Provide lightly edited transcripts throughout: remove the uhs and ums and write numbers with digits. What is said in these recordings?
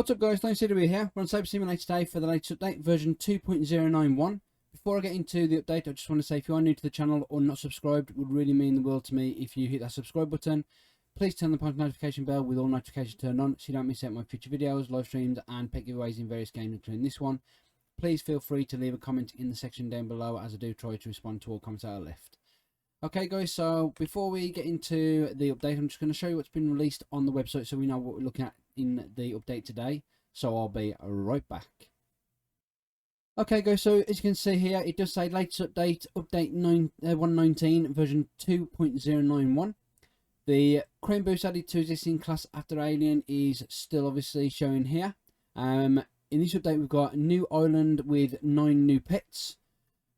What's up guys, ThorinCW here. We're on Saber Simulator today for the latest update, version 2.091. Before I get into the update, I just want to say if you are new to the channel or not subscribed, it would really mean the world to me if you hit that subscribe button. Please turn the post notification bell with all notifications turned on so you don't miss out my future videos, live streams and pet giveaways in various games including this one. Please feel free to leave a comment in the section down below as I do try to respond to all comments that are left. Okay guys, so before we get into the update, I'm just going to show you what's been released on the website so we know what we're looking at in the update today. So I'll be right back. Okay guys, so as you can see here, it does say latest update, update 119 version 2.091. The crane boost added to existing class after Alien is still obviously shown here. In this update we've got a new island with 9 new pets.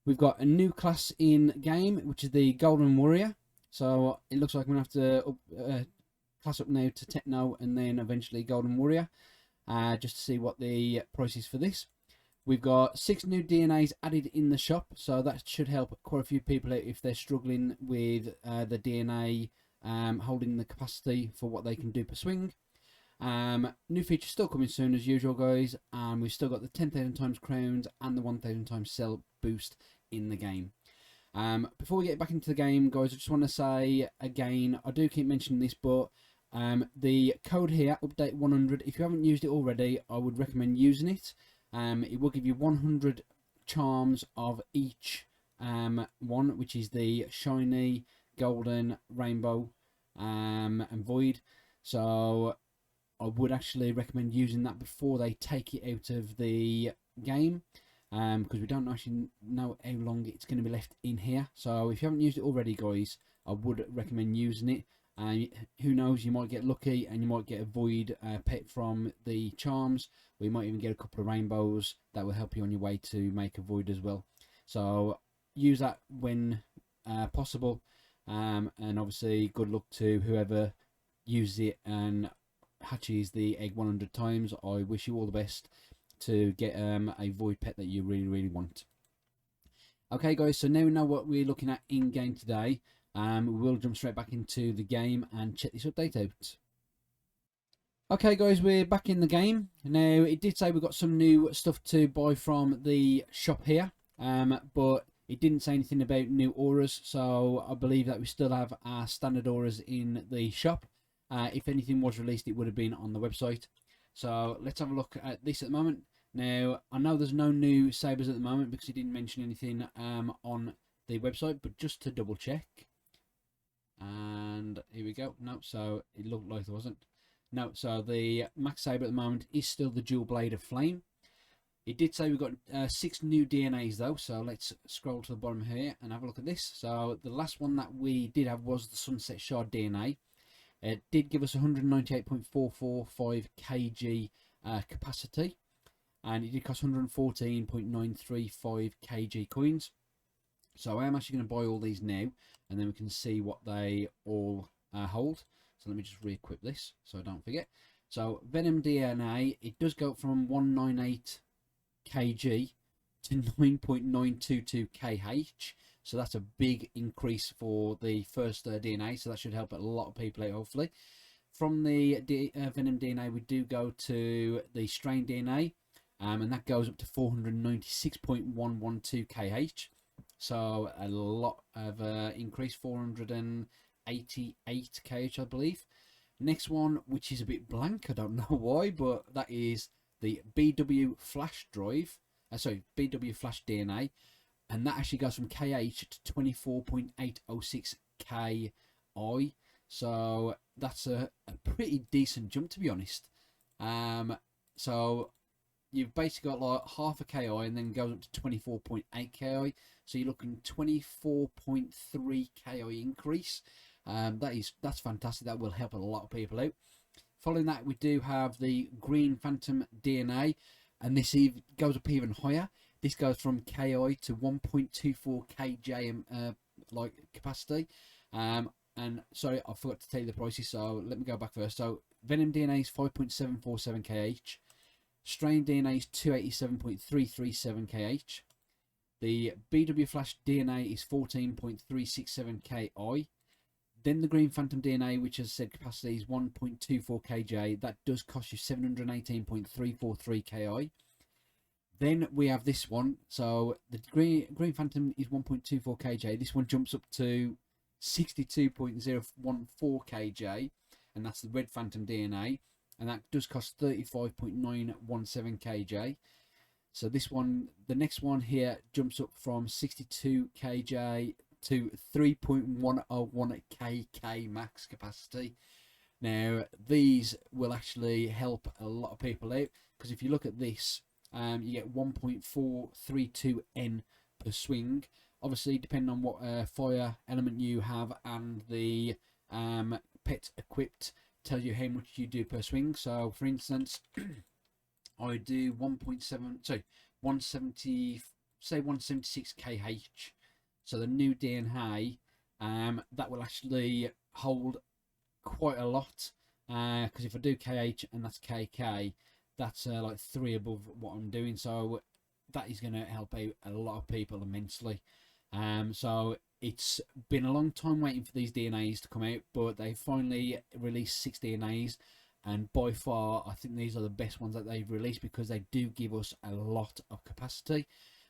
We've got a new class in game, which is the Golden Warrior. So it looks like I'm going to have to class up now to Techno and then eventually Golden Warrior. Just to see what the price is for this. We've got 6 new DNAs added in the shop. So that should help quite a few people out if they're struggling with the DNA holding the capacity for what they can do per swing. New features still coming soon as usual guys. And we've still got the 10,000 times crowns and the 1,000 times cell boost in the game. Before we get back into the game guys, I just want to say again, I do keep mentioning this, but the code here, update 100, if you haven't used it already, I would recommend using it. It will give you 100 charms of each one, which is the shiny, golden, rainbow and void. So I would actually recommend using that before they take it out of the game. Because we don't actually know how long it's going to be left in here. So if you haven't used it already guys, I would recommend using it. Who knows, you might get lucky and you might get a void pet from the charms, or you might even get a couple of rainbows that will help you on your way to make a void as well. So use that when possible, and obviously good luck to whoever uses it and hatches the egg 100 times. I wish you all the best to get a void pet that you really want. Okay guys, so now we know what we're looking at in game today. We'll jump straight back into the game and check this update out. Okay guys, we're back in the game. Now it did say we've got some new stuff to buy from the shop here, but it didn't say anything about new auras, so I believe that we still have our standard auras in the shop. If anything was released, it would have been on the website. So let's have a look at this at the moment. Now I know there's no new sabers at the moment because he didn't mention anything on the website, but just to double check. And here we go. No, so it looked like there wasn't. No, so the max saber at the moment is still the dual blade of flame. It did say we've got 6 new DNAs though, so let's scroll to the bottom here and have a look at this. So the last one that we did have was the Sunset Shard DNA. It did give us 198.445 kg capacity, and it did cost 114.935 kg coins. So I am actually going to buy all these now, and then we can see what they all hold. So let me just re-equip this so I don't forget. So Venom DNA, it does go from 198 kg to 9.922 kh. So that's a big increase for the first DNA, so that should help a lot of people out hopefully. From the Venom DNA we do go to the Strain DNA, and that goes up to 496.112 kh. So a lot of increase, 488 kh I believe. Next one, which is a bit blank, I don't know why, but that is the BW Flash Drive, BW Flash DNA. And that actually goes from KH to 24.806 KI. So that's a pretty decent jump, to be honest. So you've basically got like half a KI and then goes up to 24.8 KI. So you're looking 24.3 KI increase. That's fantastic. That will help a lot of people out. Following that, we do have the Green Phantom DNA, and this goes up even higher. This goes from KI to 1.24 kj like capacity. And sorry, I forgot to tell you the prices, so let me go back first. So Venom DNA is 5.747 kh. Strain DNA is 287.337 kh. The BW Flash DNA is 14.367 ki. Then the Green Phantom DNA, which as I said capacity is 1.24 kJ, that does cost you 718.343 Ki. Then we have this one, so the Green Phantom is 1.24 kJ, this one jumps up to 62.014 kJ, and that's the Red Phantom DNA, and that does cost 35.917 kJ. So this one, the next one here, jumps up from 62 kJ to 3.101 kk max capacity. Now these will actually help a lot of people out, because if you look at this, you get 1.432 N per swing. Obviously depending on what fire element you have and the pet equipped, tells you how much you do per swing. So for instance, I do 176 kh. So the new DNA, that will actually hold quite a lot, because if I do kh and that's kk, that's like 3 above what I'm doing, so that is going to help out a lot of people immensely. So it's been a long time waiting for these DNAs to come out, but they finally released 6 DNAs, and by far I think these are the best ones that they've released, because they do give us a lot of capacity.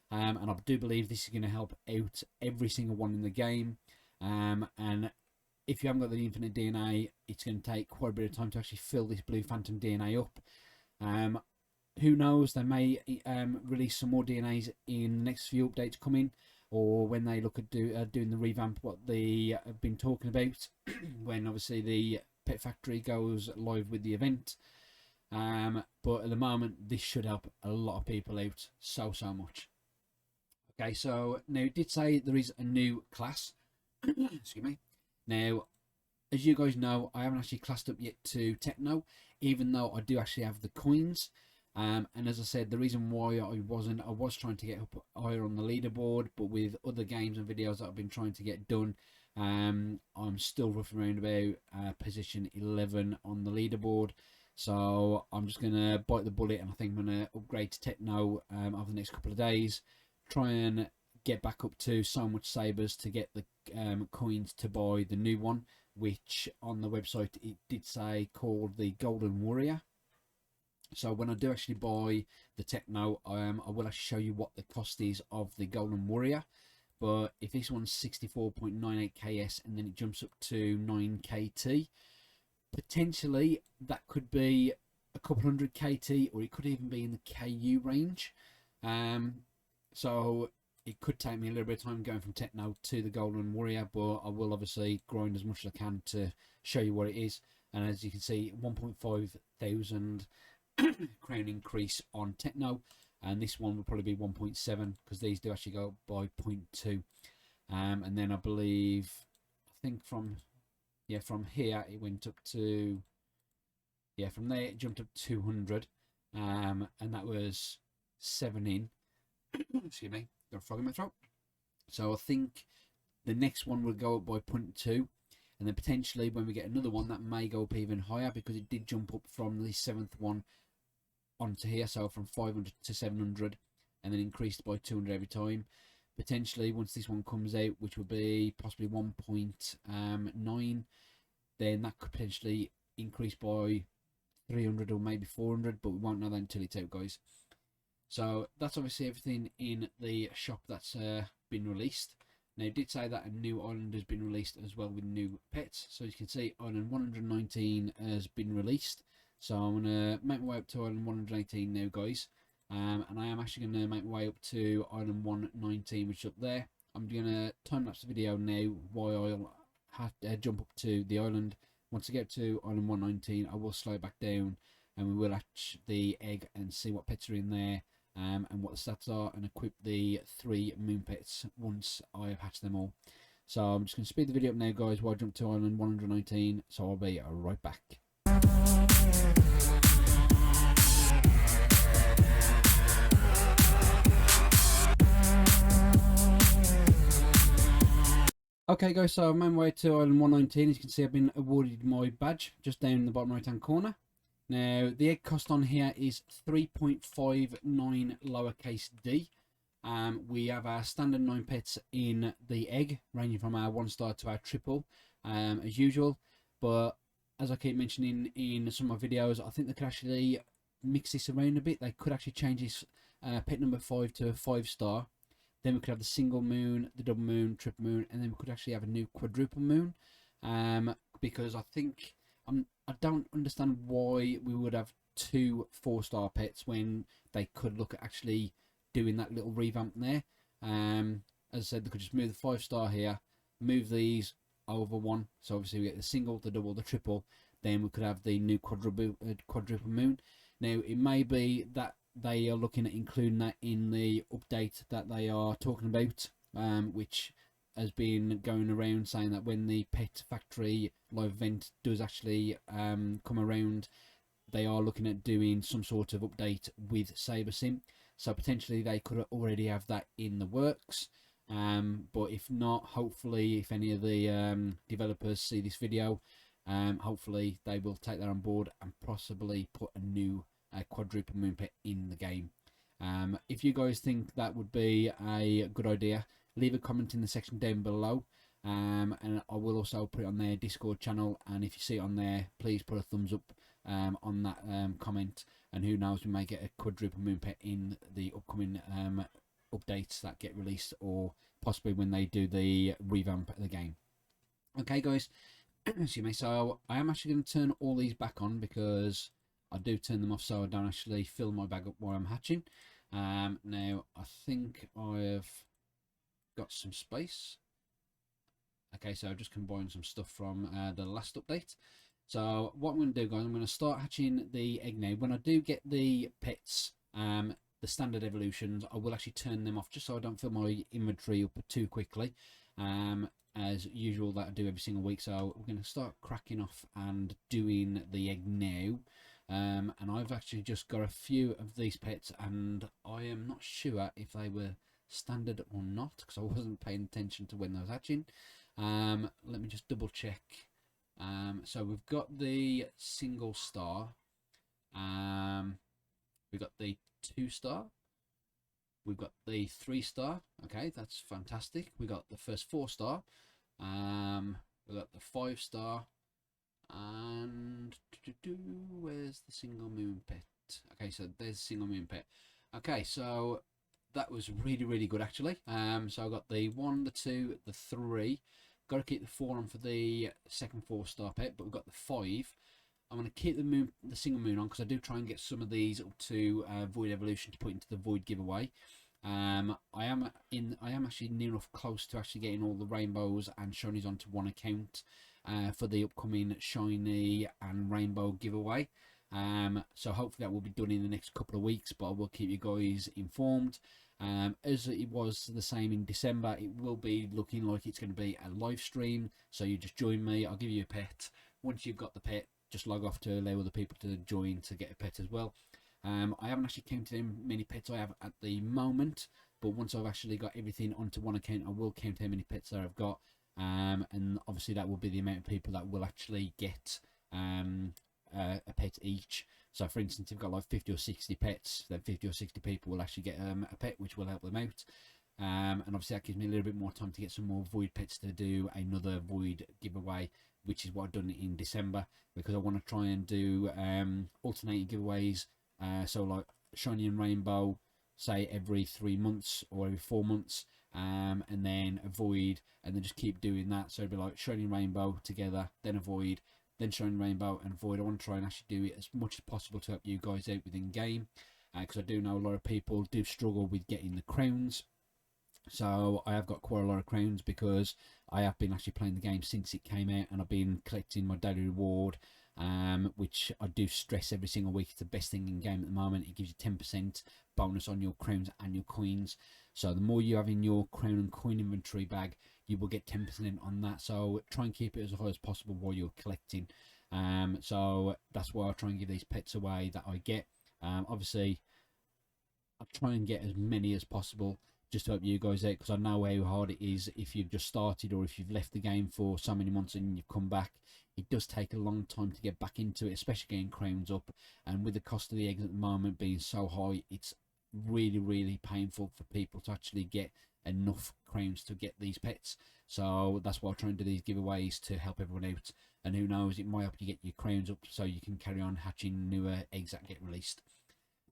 And I do believe this is going to help out every single one in the game. And if you haven't got the infinite DNA, it's going to take quite a bit of time to actually fill this Blue Phantom DNA up. Who knows, they may release some more DNAs in the next few updates coming, or when they look at doing the revamp what they have been talking about when obviously the Pet Factory goes live with the event. But at the moment this should help a lot of people out so much. Okay, so now it did say there is a new class. Excuse me. Now, as you guys know, I haven't actually classed up yet to Techno, even though I do actually have the coins. And as I said, the reason why I was trying to get up higher on the leaderboard, but with other games and videos that I've been trying to get done, I'm still roughly around about position 11 on the leaderboard. So I'm just going to bite the bullet, and I think I'm going to upgrade to Techno over the next couple of days. Try and get back up to so much sabers to get the coins to buy the new one, which on the website it did say called the Golden Warrior. So when I do actually buy the Techno, I will actually show you what the cost is of the Golden Warrior. But if this one's 64.98 ks and then it jumps up to 9 kt, potentially that could be a couple hundred kt, or it could even be in the ku range. So it could take me a little bit of time going from Techno to the Golden Warrior, but I will obviously grind as much as I can to show you what it is. And as you can see, 1.5 thousand crown increase on Techno, and this one will probably be 1.7, because these do actually go by 0.2. And then I think from here it went up to, from there it jumped up 200, and that was 7 in. Excuse me, got a frog in my throat. So I think the next one will go up by 0.2, and then potentially when we get another one that may go up even higher, because it did jump up from the 7th one onto here, so from 500 to 700, and then increased by 200 every time. Potentially once this one comes out, which will be possibly 1.9, then that could potentially increase by 300 or maybe 400, but we won't know that until it's out, guys. So that's obviously everything in the shop that's been released. Now it did say that a new island has been released as well with new pets. So as you can see, island 119 has been released. So I'm going to make my way up to island 118 now, guys. And I am actually going to make my way up to island 119, which is up there. I'm going to time-lapse the video now while I'll have to jump up to the island. Once I get to island 119, I will slow back down, and we will hatch the egg and see what pets are in there. And what the stats are, and equip the 3 moon pets once I have hatched them all. So I'm just going to speed the video up now, guys, while I jump to island 119. So I'll be right back. Okay, guys, so I'm on my way to island 119. As you can see, I've been awarded my badge just down in the bottom right hand corner. Now, the egg cost on here is 3.59 lowercase d. We have our standard 9 pets in the egg, ranging from our 1 star to our triple, as usual. But as I keep mentioning in some of my videos, I think they could actually mix this around a bit. They could actually change this pet number 5 to a 5-star. Then we could have the single moon, the double moon, triple moon, and then we could actually have a new quadruple moon. Because I think I don't understand why we would have 2 4-star pets when they could look at actually doing that little revamp there. As I said, they could just move the 5-star here, move these over one, so obviously we get the single, the double, the triple. Then we could have the new quadruple moon. Now it may be that they are looking at including that in the update that they are talking about, which has been going around saying that when the Pet Factory live event does actually come around, they are looking at doing some sort of update with Saber Sim. So potentially they could already have that in the works. But if not, hopefully if any of the developers see this video, hopefully they will take that on board and possibly put a new quadruple moon pet in the game. If you guys think that would be a good idea, leave a comment in the section down below, and I will also put it on their Discord channel, and if you see it on there, please put a thumbs up on that comment, and who knows, we may get a quadruple moon pet in the upcoming updates that get released, or possibly when they do the revamp of the game. Okay guys, excuse me, so I am actually going to turn all these back on because I do turn them off so I don't actually fill my bag up while I'm hatching. Now I think I've got some space. Okay, so I've just combined some stuff from the last update. So what I'm going to do, guys, I'm going to start hatching the egg now. When I do get the pets, the standard evolutions, I will actually turn them off just so I don't fill my inventory up too quickly, as usual that I do every single week. So we're going to start cracking off and doing the egg now. And I've actually just got a few of these pets, and I am not sure if they were standard or not because I wasn't paying attention to when they was hatching. Let me just double check. So we've got the single star, we've got the 2-star, we've got the 3-star. Okay, that's fantastic. We got the first 4-star, we got the 5-star, and where's the single moon pet? Okay, so there's the single moon pet. Okay, so that was really good actually. So I got the 1, the 2, the 3. Got to keep the 4 on for the second 4-star pet, but we've got the 5. I'm going to keep the single moon on because I do try and get some of these up to Void Evolution to put into the Void giveaway. I am actually near enough close to actually getting all the rainbows and shinies onto one account for the upcoming shiny and rainbow giveaway. So hopefully that will be done in the next couple of weeks, but I will keep you guys informed. As it was the same in December, it will be looking like it's going to be a live stream, so you just join me, I'll give you a pet. Once you've got the pet, just log off to allow other people to join to get a pet as well. I haven't actually counted how many pets I have at the moment, but once I've actually got everything onto one account, I will count how many pets that I've got, and obviously that will be the amount of people that will actually get a pet each. So for instance, if you've got like 50 or 60 pets, then 50 or 60 people will actually get a pet, which will help them out. And obviously that gives me a little bit more time to get some more void pets to do another void giveaway, which is what I've done in December, because I want to try and do alternating giveaways. So like shiny and rainbow, say every 3 months or every 4 months, and then a void, and then just keep doing that. So it'd be like shiny and rainbow together, then a void, then shiny rainbow and void. I want to try and actually do it as much as possible to help you guys out within game, because I do know a lot of people do struggle with getting the crowns. So I have got quite a lot of crowns because I have been actually playing the game since it came out, and I've been collecting my daily reward, which I do stress every single week. It's the best thing in game at the moment. It gives you 10% bonus on your crowns and your coins. So the more you have in your crown and coin inventory bag, you will get 10% on that. So try and keep it as high as possible while you're collecting. So that's why I try and give these pets away that I get. Obviously I try and get as many as possible just to help you guys out, because I know how hard it is if you've just started or if you've left the game for so many months and you've come back. It does take a long time to get back into it, especially getting crowns up, and with the cost of the eggs at the moment being so high, it's really painful for people to actually get enough crowns to get these pets. So that's why I'm trying to do these giveaways to help everyone out. And who knows, it might help you get your crowns up so you can carry on hatching newer eggs that get released.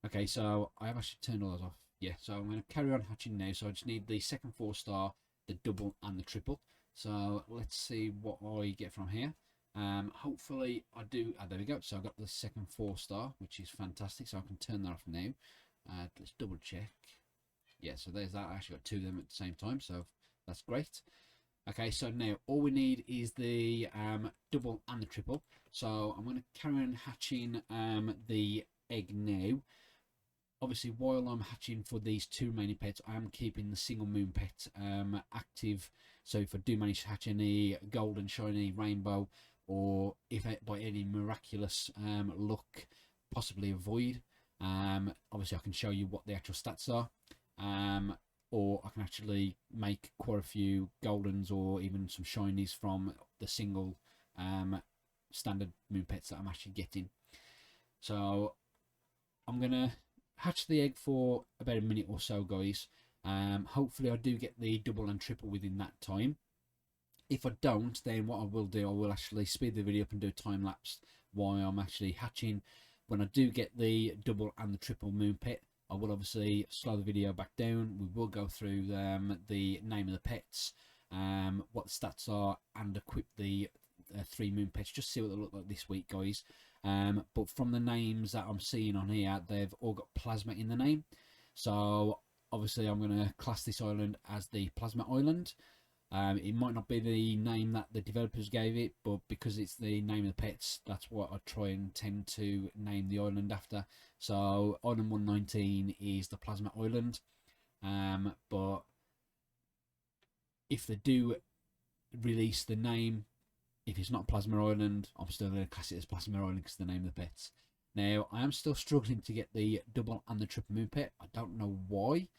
Okay, so I have actually turned all those off. Yeah, so I'm going to carry on hatching now. So I just need the second 4-star, the double and the triple. So let's see what I get from here. Hopefully I do. There we go. So I got the second 4-star, which is fantastic. So I can turn that off now. Let's double check. Yeah, so there's that. I actually got 2 of them at the same time, so that's great. Okay, so now all we need is the double and the triple. So I'm going to carry on hatching the egg now. Obviously, while I'm hatching for these 2 remaining pets, I am keeping the single moon pet active. So if I do manage to hatch any golden, shiny, rainbow, or if by any miraculous luck, possibly a void, obviously I can show you what the actual stats are. Or I can actually make quite a few goldens or even some shinies from the single standard moon pets that I'm actually getting. So I'm gonna hatch the egg for about a minute or so, guys. Hopefully I do get the double and triple within that time. If I don't, then what I will do, I will actually speed the video up and do a time lapse while I'm actually hatching. When I do get the double and the triple moon pet, I will obviously slow the video back down. We will go through the name of the pets, what the stats are, and equip the 3 moon pets, just see what they look like this week, guys. But from the names that I'm seeing on here, they've all got plasma in the name. So obviously I'm going to class this island as the Plasma Island. It might not be the name that the developers gave it, but because it's the name of the pets, that's what I try and tend to name the island after. So Island 119 is the Plasma Island, but if they do release the name, if it's not Plasma Island, I'm still going to class it as Plasma Island because it's the name of the pets. Now, I am still struggling to get the double and the triple moon pet. I don't know why,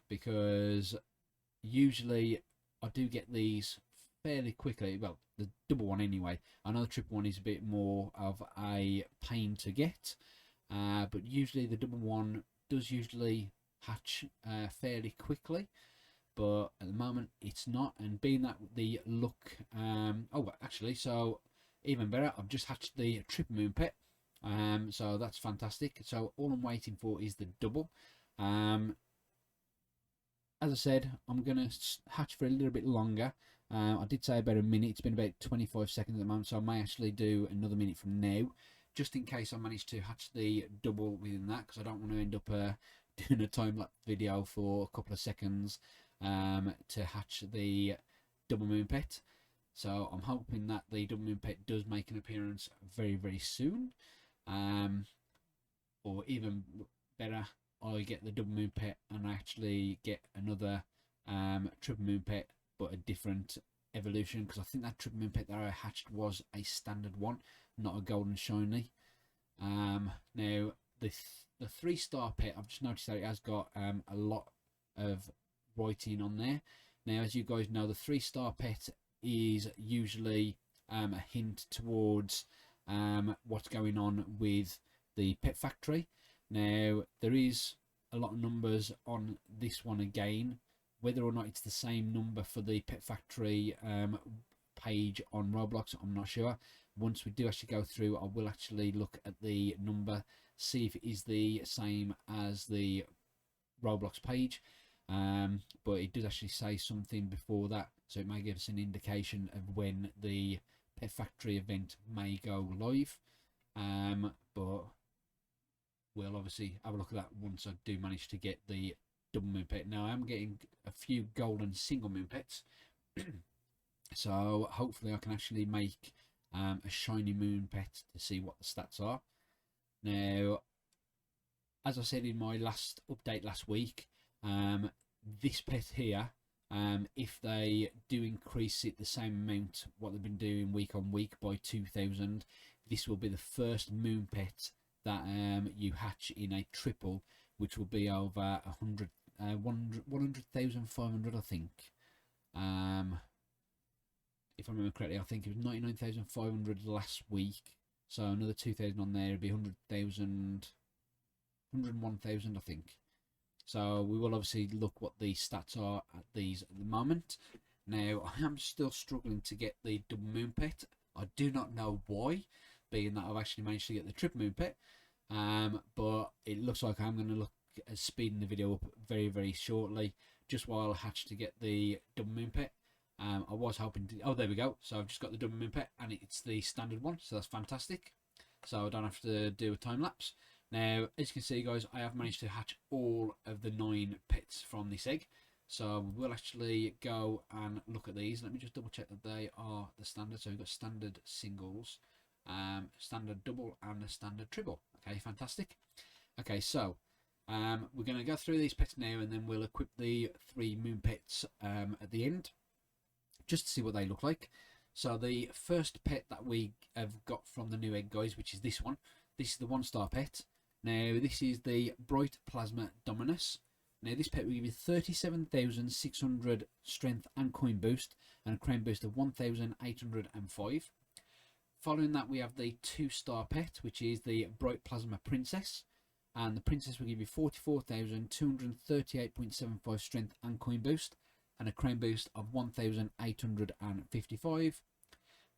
because usually I do get these fairly quickly. Well, the double one anyway. I know the triple one is a bit more of a pain to get, but usually the double one does usually hatch fairly quickly. But at the moment it's not, and being that the luck, oh actually, so even better, I've just hatched the triple moon pet, so that's fantastic. So all I'm waiting for is the double. As I said, I'm gonna hatch for a little bit longer. I did say about a minute. It's been about 25 seconds at the moment, so I may actually do another minute from now, just in case I manage to hatch the double within that, because I don't want to end up doing a time-lapse video for a couple of seconds to hatch the double moon pet. So I'm hoping that the double moon pet does make an appearance very, very soon, or even better, I get the double moon pet and I actually get another triple moon pet, but a different evolution, because I think that triple moon pet that I hatched was a standard one, not a golden shiny. Now the 3-star pet, I've just noticed that it has got a lot of writing on there. Now, as you guys know, the 3-star pet is usually a hint towards what's going on with the pet factory. Now, there is a lot of numbers on this one again. Whether or not it's the same number for the pet factory page on Roblox, I'm not sure. Once we do actually go through, I will actually look at the number, see if it is the same as the Roblox page. But it does actually say something before that, so it may give us an indication of when the pet factory event may go live. But we'll obviously have a look at that once I do manage to get the double moon pet. Now I am getting a few golden single moon pets, so hopefully I can actually make a shiny moon pet to see what the stats are. Now, as I said in my last update last week, this pet here, if they do increase it the same amount what they've been doing week on week by 2,000, this will be the first moon pet that you hatch in a triple, which will be over 100,500, I think. If I remember correctly, I think it was 99,500 last week, so another 2,000 on there would be 100,000, 101,000, I think. So we will obviously look what the stats are at these at the moment. Now I am still struggling to get the double moon pet. I do not know why, being that I've actually managed to get the triple moon pet. But it looks like I'm going to look at speeding the video up very shortly, just while I hatch to get the double moon pet. I was hoping to, oh there we go, so I've just got the double moon pet and it's the standard one, so that's fantastic. So I don't have to do a time lapse. Now as you can see guys, I have managed to hatch all of the 9 pets from this egg. So we'll actually go and look at these. Let me just double check that they are the standard. So we've got standard singles, standard double and a standard triple. Okay, fantastic. Okay, so we're going to go through these pets now and then we'll equip the 3 moon pets at the end, just to see what they look like. So the first pet that we have got from the new egg guys, which is this one. This is the 1-star pet. Now this is the Bright Plasma Dominus. Now this pet will give you 37,600 strength and coin boost and a crown boost of 1,805. Following that we have the 2-star pet, which is the Bright Plasma Princess, and the Princess will give you 44,238.75 strength and coin boost and a crown boost of 1,855.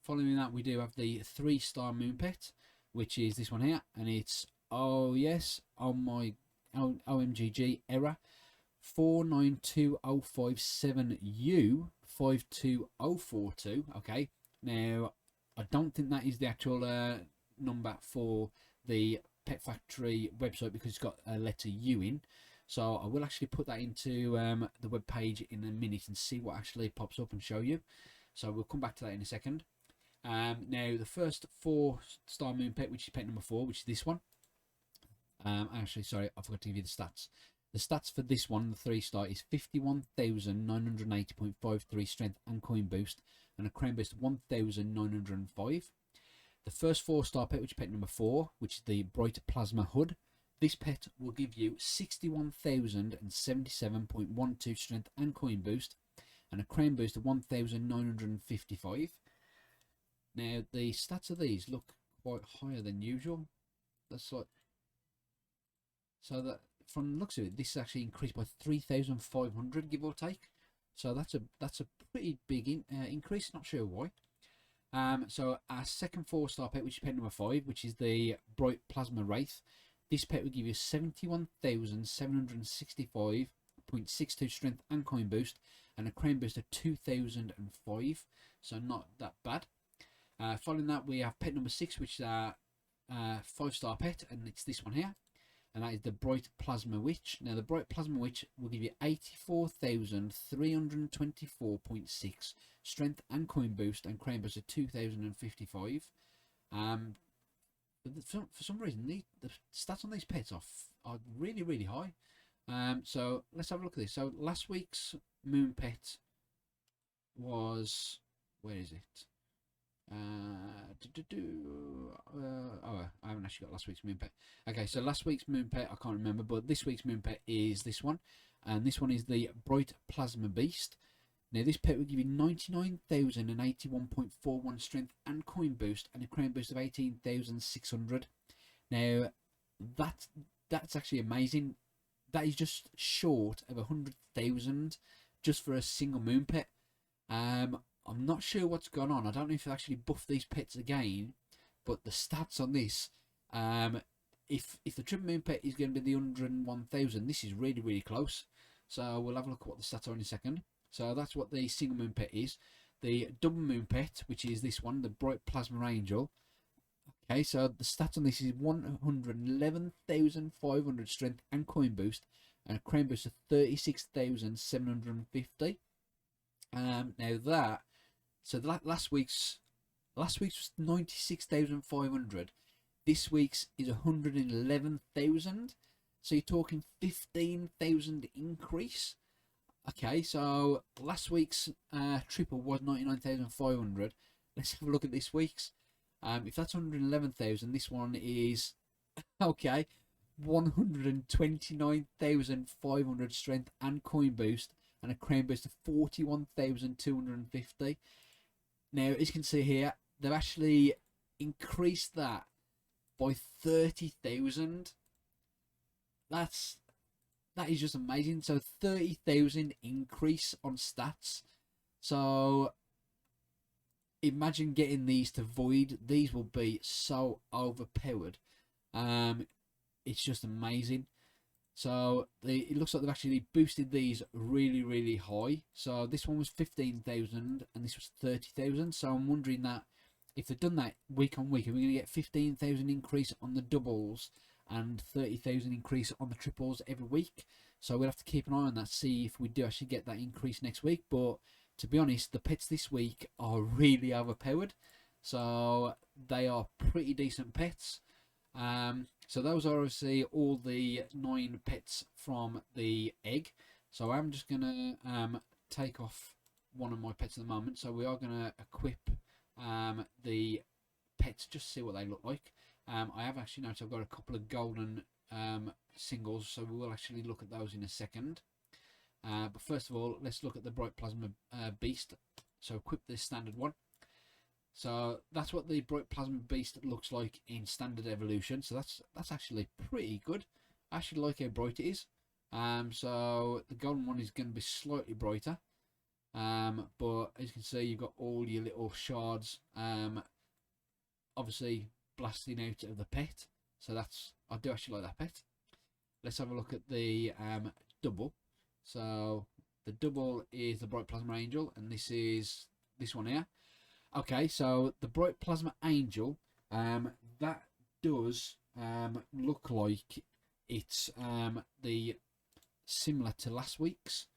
Following that we do have the 3-star moon pet, which is this one here, and it's, oh yes, oh my OMGG error, 492057U 52042. Okay, now I don't think that is the actual number for the Pet Factory website because it's got a letter U in. So I will actually put that into the web page in a minute and see what actually pops up and show you. So we'll come back to that in a second. Now the first 4-star moon pet, which is pet number 4, which is this one. Actually, sorry, I forgot to give you the stats. The stats for this one, the 3-star, is 51,980.53 strength and coin boost and a crown boost of 1,905. The first 4-star pet, which is pet number 4, which is the Bright Plasma Hood. This pet will give you 61,077.12 strength and coin boost and a crown boost of 1,955. Now the stats of these look quite higher than usual. That's like, so that from the looks of it, this is actually increased by 3,500 give or take. So that's a pretty big increase. Not sure why. So our second 4-star pet, which is pet number 5, which is the Bright Plasma Wraith. This pet will give you 71,765.62 strength and coin boost and a crown boost of 2,005. So not that bad. Following that we have pet number 6, which is our 5-star pet, and it's this one here. And that is the Bright Plasma Witch. Now the Bright Plasma Witch will give you 84,324.6 strength and coin boost and crown boost of 2,055. For some reason the stats on these pets are really high. So let's have a look at this. So last week's moon pet was, where is it? Oh, I haven't actually got last week's moon pet. Okay, so last week's moon pet I can't remember, but this week's moon pet is this one, and this one is the Bright Plasma Beast. Now this pet will give you 99,081.41 strength and coin boost and a crown boost of 18,600. Now that's actually amazing. That is just short of 100,000 just for a single moon pet. I'm not sure what's gone on. I don't know if they actually buffed these pets again, but the stats on this, if the triple moon pet is going to be the 101,000, this is really close. So we'll have a look at what the stats are in a second. So that's what the single moon pet is. The double moon pet, which is this one, the Bright Plasma Angel. Okay, so the stats on this is 111,500 strength and coin boost and a crown boost of 36,750. Now that, so last week's was 96,500. This week's is 111,000. So you're talking 15,000 increase. Okay, so last week's triple was 99,500. Let's have a look at this week's. If that's 111,000, this one is okay, 129,500 strength and coin boost and a crown boost of 41,250. Now, as you can see here, they've actually increased that by 30,000. That's that is just amazing. So 30,000 increase on stats. So imagine getting these to void. These will be so overpowered. It's just amazing. So it looks like they've actually boosted these really high. So this one was 15,000 and this was 30,000. So I'm wondering that if they've done that week on week, are we going to get 15,000 increase on the doubles and 30,000 increase on the triples every week? So we'll have to keep an eye on that, see if we do actually get that increase next week. But to be honest, the pets this week are really overpowered. So they are pretty decent pets. So those are obviously all the 9 pets from the egg. So I'm just going to take off one of my pets at the moment. So we are going to equip the pets just to see what they look like. I have actually noticed I've got a couple of golden singles, so we will actually look at those in a second. But first of all, let's look at the Bright Plasma Beast. So equip this standard one. So that's what the Bright Plasma Beast looks like in standard evolution. So that's actually pretty good. I actually like how bright it is. So the golden one is going to be slightly brighter. But as you can see, you've got all your little shards obviously blasting out of the pet. So I do actually like that pet. Let's have a look at the double. So the double is the Bright Plasma Angel, and this is this one here. Okay, so the Bright Plasma Angel, that does look like it's the similar to last week's.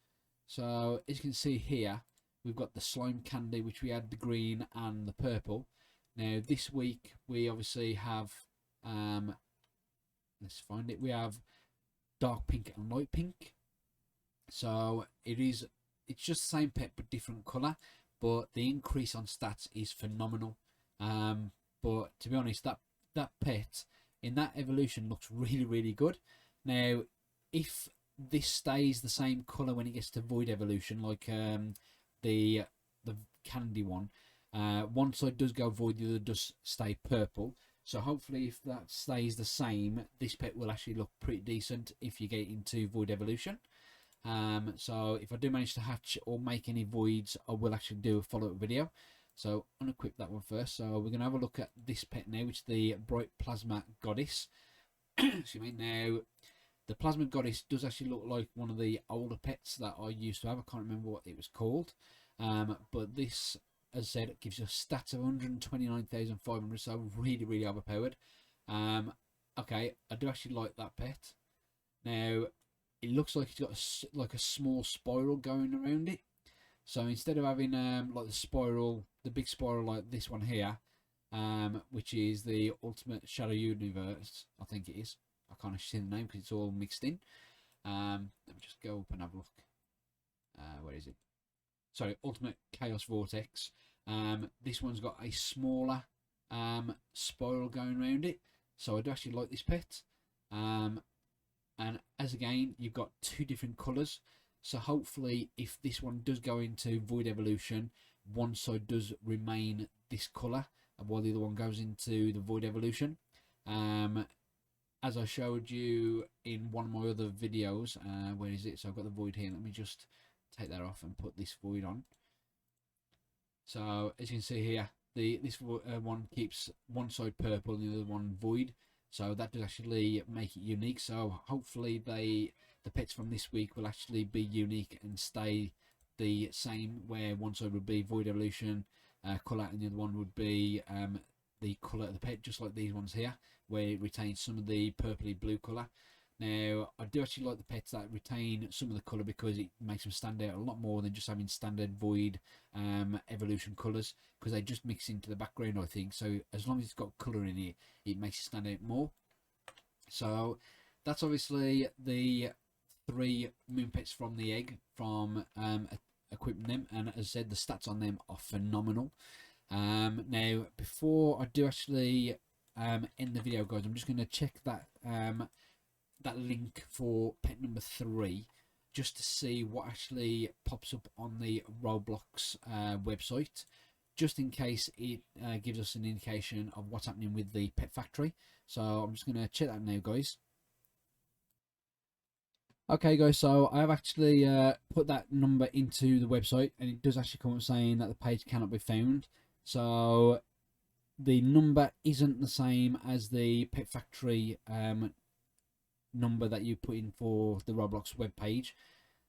So as you can see here, we've got the slime candy, which we had the green and the purple. Now this week we obviously have let's find it. We have dark pink and light pink. So it's just the same pet but different colour. But the increase on stats is phenomenal. But to be honest, that pet in that evolution looks really good. Now, if this stays the same colour when it gets to void evolution, like the candy one, one side does go void, the other does stay purple. So hopefully, if that stays the same, this pet will actually look pretty decent if you get into void evolution. So if I do manage to hatch or make any voids, I will actually do a follow-up video. So unequip that one first. So we're going to have a look at this pet now, which is the Bright Plasma Goddess. Excuse me. Now, the Plasma Goddess does actually look like one of the older pets that I used to have. I can't remember what it was called. But this, as I said, it gives you stats of 129,500, so really overpowered. Okay, I do actually like that pet. Now, it looks like it's got like a small spiral going around it. So instead of having like the big spiral like this one here, which is the Ultimate Shadow Universe, I think it is. I can't actually see the name because it's all mixed in. Let me just go up and have a look. Where is it? Sorry, Ultimate Chaos Vortex. This one's got a smaller spiral going around it. So I do actually like this pet. And as again, you've got 2 different colours. So hopefully, if this one does go into void evolution, one side does remain this colour, while the other one goes into the void evolution. As I showed you in one of my other videos, where is it? So I've got the void here. Let me just take that off and put this void on. So as you can see here, this one keeps one side purple and the other one void. So that does actually make it unique. So hopefully the pets from this week will actually be unique and stay the same, where one side would be void evolution colour and the other one would be the colour of the pet, just like these ones here, where it retains some of the purpley blue colour. Now, I do actually like the pets that retain some of the colour because it makes them stand out a lot more than just having standard void evolution colours, because they just mix into the background, I think. So as long as it's got colour in it, it makes it stand out more. So that's obviously the 3 moon pets from the egg, from equipping them, and as I said, the stats on them are phenomenal. Now, before I do actually end the video, guys, I'm just going to check that that link for pet number 3, just to see what actually pops up on the Roblox website, just in case it gives us an indication of what's happening with the pet factory. So I'm just going to check that now, guys. Okay guys, so I have actually put that number into the website, and it does actually come up saying that the page cannot be found. So the number isn't the same as the Pet Factory number that you put in for the Roblox web page.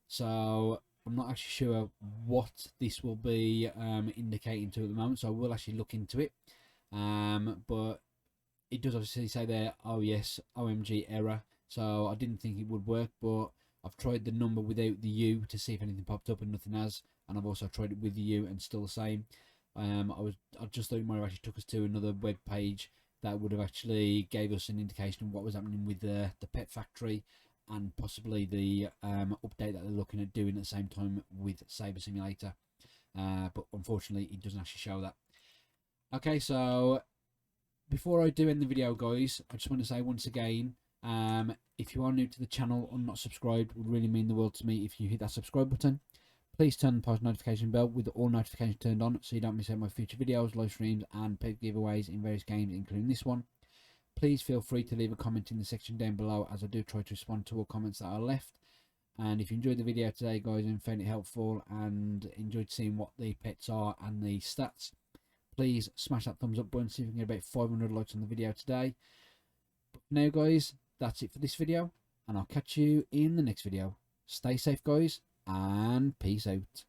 So I'm not actually sure what this will be indicating to at the moment, so I will actually look into it. But it does obviously say there, oh yes, OMG error. So I didn't think it would work, but I've tried the number without the U to see if anything popped up, and nothing has. And I've also tried it with the U and still the same. I just thought it might have actually took us to another web page that would have actually gave us an indication of what was happening with the Pet Factory, and possibly the update that they're looking at doing at the same time with Saber Simulator. But unfortunately it doesn't actually show that. Okay, so before I do end the video guys, I just want to say once again, if you are new to the channel or not subscribed, it would really mean the world to me if you hit that subscribe button. Please turn the post notification bell with all notifications turned on so you don't miss out my future videos, live streams and paid giveaways in various games including this one. Please feel free to leave a comment in the section down below, as I do try to respond to all comments that are left. And if you enjoyed the video today guys and found it helpful and enjoyed seeing what the pets are and the stats, please smash that thumbs up button, see if we can get about 500 likes on the video today. But now guys, that's it for this video, and I'll catch you in the next video. Stay safe guys, and peace out.